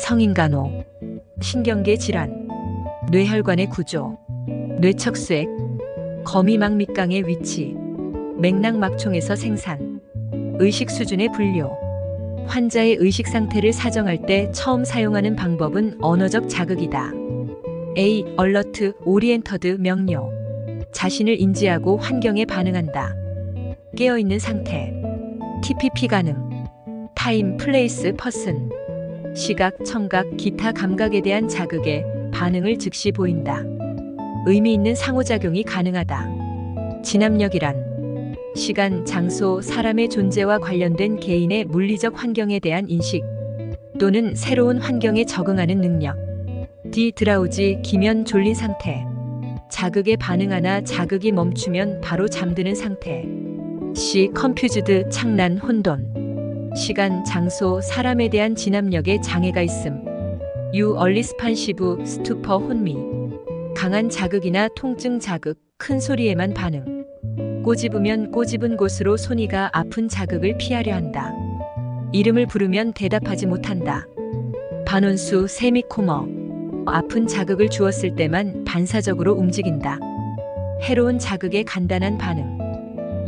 성인간호, 신경계 질환, 뇌혈관의 구조, 뇌척수액, 거미막 밑강의 위치, 맥락막총에서 생산, 의식 수준의 분류. 환자의 의식 상태를 사정할 때 처음 사용하는 방법은 언어적 자극이다. A. 얼러트, 오리엔터드 명료. 자신을 인지하고 환경에 반응한다. 깨어있는 상태. TPP 가능. 타임, 플레이스, 퍼슨. 시각, 청각, 기타 감각에 대한 자극에 반응을 즉시 보인다. 의미 있는 상호작용이 가능하다. 진압력이란 시간, 장소, 사람의 존재와 관련된 개인의 물리적 환경에 대한 인식 또는 새로운 환경에 적응하는 능력. D. 드라우지, 기면 졸린 상태. 자극에 반응하나 자극이 멈추면 바로 잠드는 상태. C. 컨퓨즈드, 창란, 혼돈. 시간, 장소, 사람에 대한 진압력에 장애가 있음. U. 얼리스판시브, 스투퍼, 혼미. 강한 자극이나 통증 자극, 큰 소리에만 반응. 꼬집으면 꼬집은 곳으로 손이가 아픈 자극을 피하려 한다. 이름을 부르면 대답하지 못한다. 반원수, 세미코머. 아픈 자극을 주었을 때만 반사적으로 움직인다. 해로운 자극에 간단한 반응.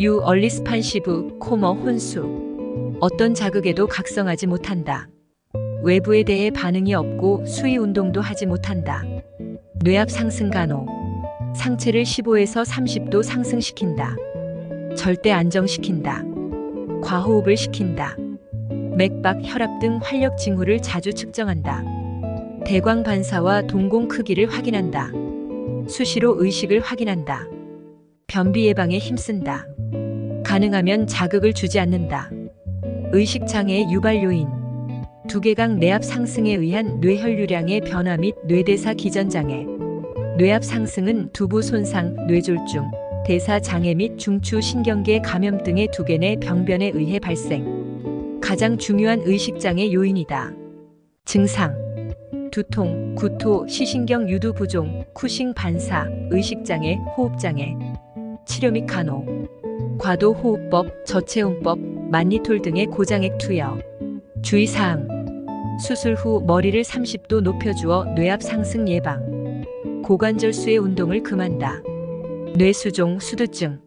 U. 얼리스판시브, 코머, 혼수. 어떤 자극에도 각성하지 못한다. 외부에 대해 반응이 없고 수위 운동도 하지 못한다. 뇌압 상승 간호. 상체를 15에서 30도 상승시킨다. 절대 안정시킨다. 과호흡을 시킨다. 맥박, 혈압 등 활력 징후를 자주 측정한다. 대광 반사와 동공 크기를 확인한다. 수시로 의식을 확인한다. 변비 예방에 힘쓴다. 가능하면 자극을 주지 않는다. 의식장애의 유발 요인. 두개강 내압 상승에 의한 뇌혈류량의 변화 및 뇌대사 기전장애. 뇌압 상승은 두부 손상, 뇌졸중, 대사 장애 및 중추 신경계 감염 등의 두개 병변에 의해 발생. 가장 중요한 의식장애 요인이다. 증상. 두통, 구토, 시신경 유두 부종, 쿠싱 반사, 의식장애, 호흡장애. 치료 및 간호. 과도 호흡법, 저체온법, 만니톨 등의 고장액 투여. 주의사항. 수술 후 머리를 30도 높여주어 뇌압 상승 예방. 고관절수의 운동을 금한다. 뇌수종, 수두증.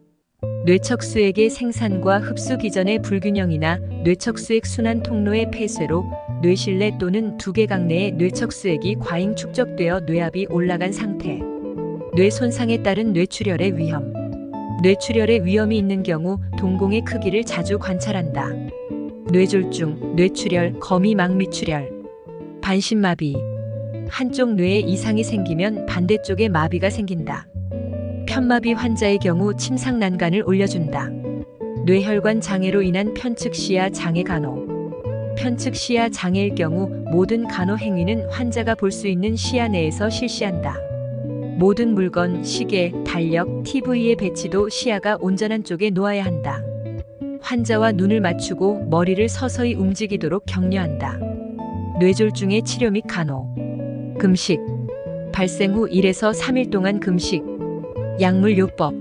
뇌척수액의 생산과 흡수 기전의 불균형이나 뇌척수액 순환 통로의 폐쇄로 뇌실내 또는 두개강 내의 뇌척수액이 과잉 축적되어 뇌압이 올라간 상태. 뇌 손상에 따른 뇌출혈의 위험. 뇌출혈의 위험이 있는 경우 동공의 크기를 자주 관찰한다. 뇌졸중, 뇌출혈, 거미막 밑출혈. 반신마비. 한쪽 뇌에 이상이 생기면 반대쪽에 마비가 생긴다. 편마비 환자의 경우 침상 난간을 올려준다. 뇌혈관 장애로 인한 편측 시야 장애 간호. 편측 시야 장애일 경우 모든 간호 행위는 환자가 볼 수 있는 시야 내에서 실시한다. 모든 물건, 시계, 달력, TV의 배치도 시야가 온전한 쪽에 놓아야 한다. 환자와 눈을 맞추고 머리를 서서히 움직이도록 격려한다. 뇌졸중의 치료 및 간호. 금식. 발생 후 1에서 3일 동안 금식. 약물요법.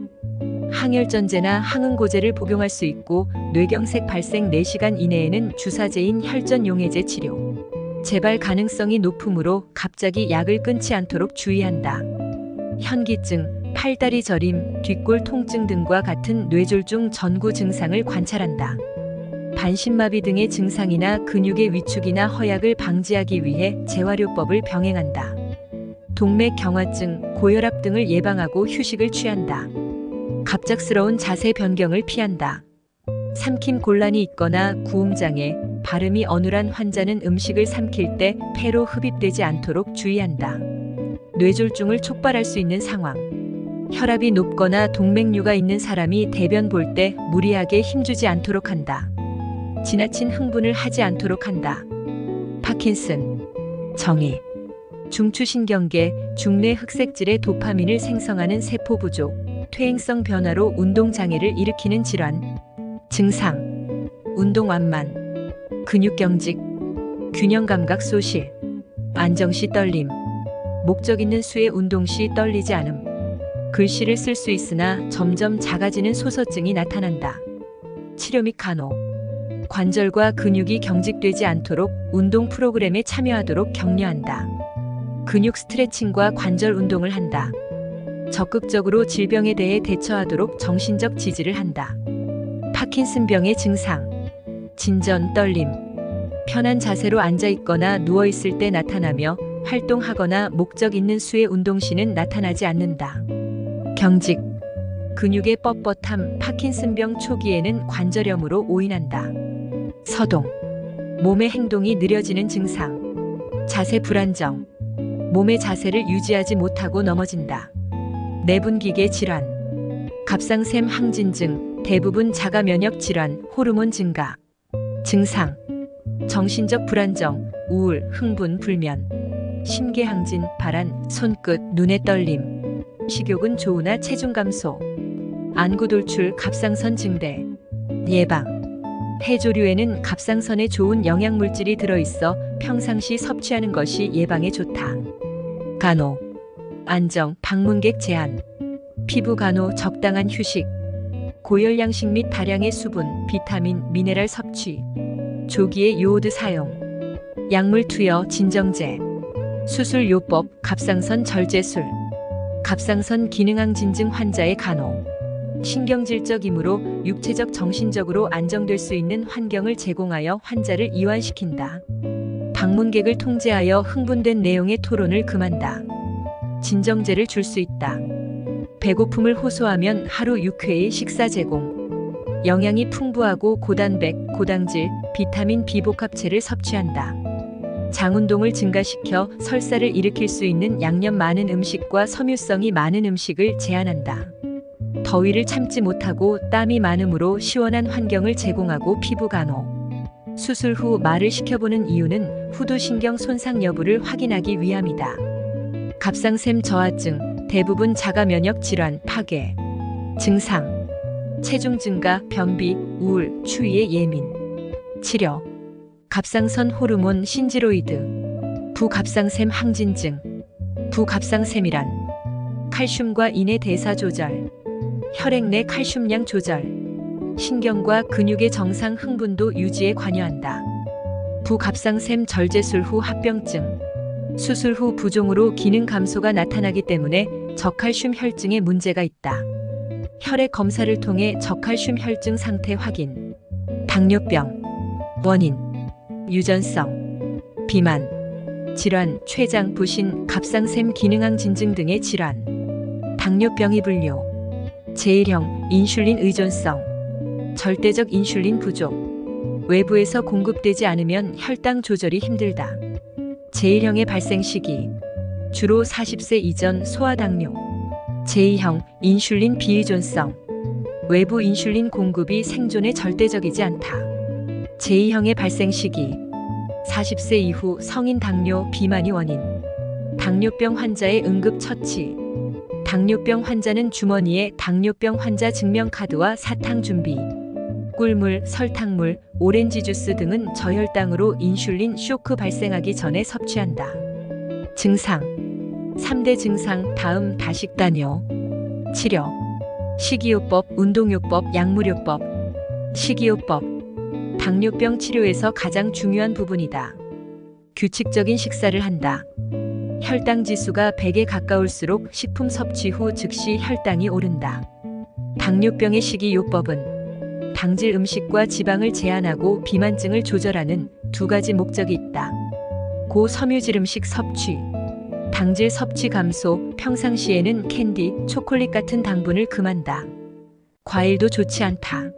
항혈전제나 항응고제를 복용할 수 있고 뇌경색 발생 4시간 이내에는 주사제인 혈전용해제 치료. 재발 가능성이 높으므로 갑자기 약을 끊지 않도록 주의한다. 현기증, 팔다리 저림, 뒷골 통증 등과 같은 뇌졸중 전구 증상을 관찰한다. 반신마비 등의 증상이나 근육의 위축이나 허약을 방지하기 위해 재활요법을 병행한다. 동맥 경화증, 고혈압 등을 예방하고 휴식을 취한다. 갑작스러운 자세 변경을 피한다. 삼킴 곤란이 있거나 구음장애, 발음이 어눌한 환자는 음식을 삼킬 때 폐로 흡입되지 않도록 주의한다. 뇌졸중을 촉발할 수 있는 상황. 혈압이 높거나 동맥류가 있는 사람이 대변 볼 때 무리하게 힘주지 않도록 한다. 지나친 흥분을 하지 않도록 한다. 파킨슨. 정의. 중추신경계, 중뇌 흑색질의 도파민을 생성하는 세포 부족, 퇴행성 변화로 운동장애를 일으키는 질환. 증상. 운동완만, 근육경직, 균형감각 소실, 안정시 떨림, 목적 있는 수의 운동 시 떨리지 않음. 글씨를 쓸 수 있으나 점점 작아지는 소서증이 나타난다. 치료 및 간호. 관절과 근육이 경직되지 않도록 운동 프로그램에 참여하도록 격려한다. 근육 스트레칭과 관절 운동을 한다. 적극적으로 질병에 대해 대처하도록 정신적 지지를 한다. 파킨슨병의 증상. 진전, 떨림. 편한 자세로 앉아있거나 누워있을 때 나타나며 활동하거나 목적 있는 수의 운동 시는 나타나지 않는다. 경직. 근육의 뻣뻣함. 파킨슨병 초기에는 관절염으로 오인한다. 서동. 몸의 행동이 느려지는 증상. 자세 불안정. 몸의 자세를 유지하지 못하고 넘어진다. 내분기계 질환. 갑상샘 항진증. 대부분 자가 면역 질환, 호르몬 증가. 증상. 정신적 불안정, 우울, 흥분, 불면. 심계항진, 발한, 손끝, 눈의 떨림. 식욕은 좋으나 체중 감소. 안구 돌출, 갑상선 증대. 예방. 해조류에는 갑상선에 좋은 영양물질이 들어있어 평상시 섭취하는 것이 예방에 좋다. 간호. 안정, 방문객 제한. 피부 간호, 적당한 휴식. 고열량식 및 다량의 수분, 비타민, 미네랄 섭취. 조기의 요오드 사용. 약물 투여, 진정제. 수술요법, 갑상선 절제술. 갑상선 기능항진증 환자의 간호. 신경질적이므로 육체적 정신적으로 안정될 수 있는 환경을 제공하여 환자를 이완시킨다. 방문객을 통제하여 흥분된 내용의 토론을 금한다. 진정제를 줄 수 있다. 배고픔을 호소하면 하루 6회의 식사 제공. 영양이 풍부하고 고단백, 고당질, 비타민 비복합체를 섭취한다. 장운동을 증가시켜 설사를 일으킬 수 있는 양념 많은 음식과 섬유성이 많은 음식을 제한한다. 더위를 참지 못하고 땀이 많으므로 시원한 환경을 제공하고 피부 간호. 수술 후 말을 시켜보는 이유는 후두신경 손상 여부를 확인하기 위함이다. 갑상샘 저하증, 대부분 자가 면역 질환, 파괴. 증상. 체중 증가, 변비, 우울, 추위에 예민. 치료. 갑상선 호르몬 신지로이드. 부갑상샘 항진증. 부갑상샘이란 칼슘과 인의 대사 조절, 혈액 내 칼슘량 조절, 신경과 근육의 정상 흥분도 유지에 관여한다. 부갑상샘 절제술 후 합병증. 수술 후 부종으로 기능 감소가 나타나기 때문에 저칼슘 혈증에 문제가 있다. 혈액 검사를 통해 저칼슘 혈증 상태 확인. 당뇨병. 원인. 유전성. 비만. 질환, 췌장, 부신, 갑상샘 기능항진증 등의 질환. 당뇨병의 분류. 제1형, 인슐린 의존성. 절대적 인슐린 부족. 외부에서 공급되지 않으면 혈당 조절이 힘들다. 제1형의 발생 시기. 주로 40세 이전 소아당뇨. 제2형, 인슐린 비의존성. 외부 인슐린 공급이 생존에 절대적이지 않다. 제2형의 발생 시기. 40세 이후 성인 당뇨, 비만이 원인. 당뇨병 환자의 응급 처치. 당뇨병 환자는 주머니에 당뇨병 환자 증명카드와 사탕 준비. 꿀물, 설탕물, 오렌지 주스 등은 저혈당으로 인슐린 쇼크 발생하기 전에 섭취한다. 증상. 3대 증상 다음 다식단요. 치료. 식이요법, 운동요법, 약물요법. 식이요법. 당뇨병 치료에서 가장 중요한 부분이다. 규칙적인 식사를 한다. 혈당 지수가 100에 가까울수록 식품 섭취 후 즉시 혈당이 오른다. 당뇨병의 식이요법은 당질 음식과 지방을 제한하고 비만증을 조절하는 두 가지 목적이 있다. 고섬유질 음식 섭취. 당질 섭취 감소, 평상시에는 캔디, 초콜릿 같은 당분을 금한다. 과일도 좋지 않다.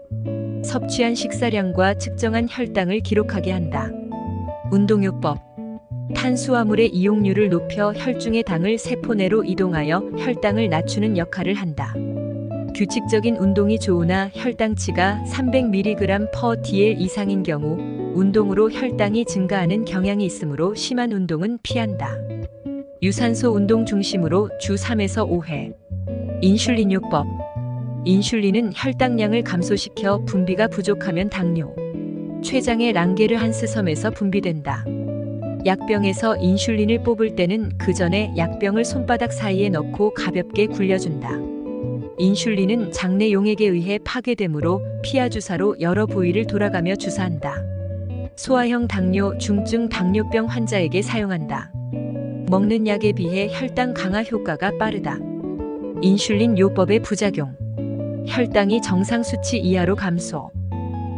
섭취한 식사량과 측정한 혈당을 기록하게 한다. 운동요법. 탄수화물의 이용률을 높여 혈중의 당을 세포 내로 이동하여 혈당을 낮추는 역할을 한다. 규칙적인 운동이 좋으나 혈당치가 300mg/dl 이상인 경우 운동으로 혈당이 증가하는 경향이 있으므로 심한 운동은 피한다. 유산소 운동 중심으로 주 3에서 5회. 인슐린요법. 인슐린은 혈당량을 감소시켜 분비가 부족하면 당뇨, 췌장의 랑게르한스섬에서 분비된다. 약병에서 인슐린을 뽑을 때는 그 전에 약병을 손바닥 사이에 넣고 가볍게 굴려준다. 인슐린은 장내 용액에 의해 파괴되므로 피하 주사로 여러 부위를 돌아가며 주사한다. 소아형 당뇨, 중증 당뇨병 환자에게 사용한다. 먹는 약에 비해 혈당 강화 효과가 빠르다. 인슐린 요법의 부작용. 혈당이 정상 수치 이하로 감소.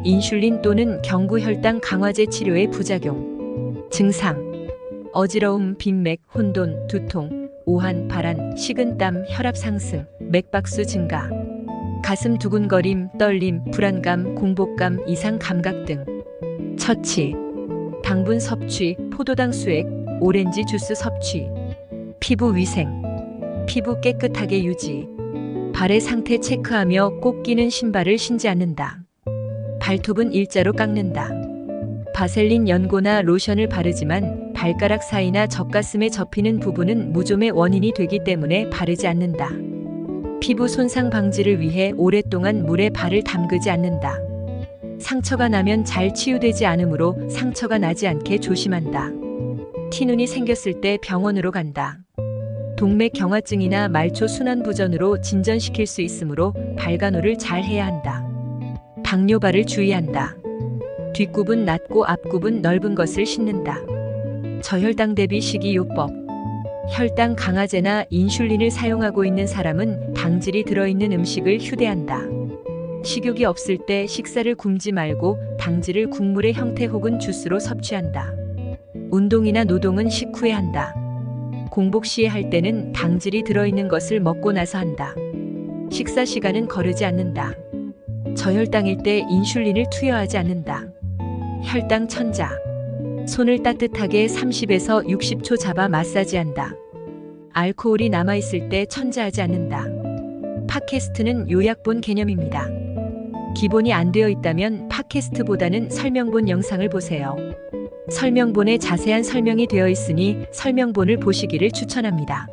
인슐린 또는 경구혈당 강화제 치료의 부작용. 증상. 어지러움, 빈맥, 혼돈, 두통, 오한, 발한, 식은땀, 혈압 상승, 맥박수 증가. 가슴 두근거림, 떨림, 불안감, 공복감, 이상 감각 등. 처치. 당분 섭취, 포도당 수액, 오렌지 주스 섭취. 피부 위생. 피부 깨끗하게 유지. 발의 상태 체크하며 꼭 끼는 신발을 신지 않는다. 발톱은 일자로 깎는다. 바셀린 연고나 로션을 바르지만 발가락 사이나 젖가슴에 접히는 부분은 무좀의 원인이 되기 때문에 바르지 않는다. 피부 손상 방지를 위해 오랫동안 물에 발을 담그지 않는다. 상처가 나면 잘 치유되지 않으므로 상처가 나지 않게 조심한다. 티눈이 생겼을 때 병원으로 간다. 동맥경화증이나 말초 순환부전으로 진전시킬 수 있으므로 발간호를 잘 해야 한다. 당뇨발을 주의한다. 뒷굽은 낮고 앞굽은 넓은 것을 신는다. 저혈당 대비 식이요법. 혈당 강화제나 인슐린을 사용하고 있는 사람은 당질이 들어있는 음식을 휴대한다. 식욕이 없을 때 식사를 굶지 말고 당질을 국물의 형태 혹은 주스로 섭취한다. 운동이나 노동은 식후에 한다. 공복 시에 할 때는 당질이 들어있는 것을 먹고 나서 한다. 식사 시간은 거르지 않는다. 저혈당일 때 인슐린을 투여하지 않는다. 혈당 천자. 손을 따뜻하게 30에서 60초 잡아 마사지한다. 알코올이 남아있을 때 천자하지 않는다. 팟캐스트는 요약본 개념입니다. 기본이 안 되어 있다면 팟캐스트보다는 설명본 영상을 보세요. 설명본에 자세한 설명이 되어 있으니 설명본을 보시기를 추천합니다.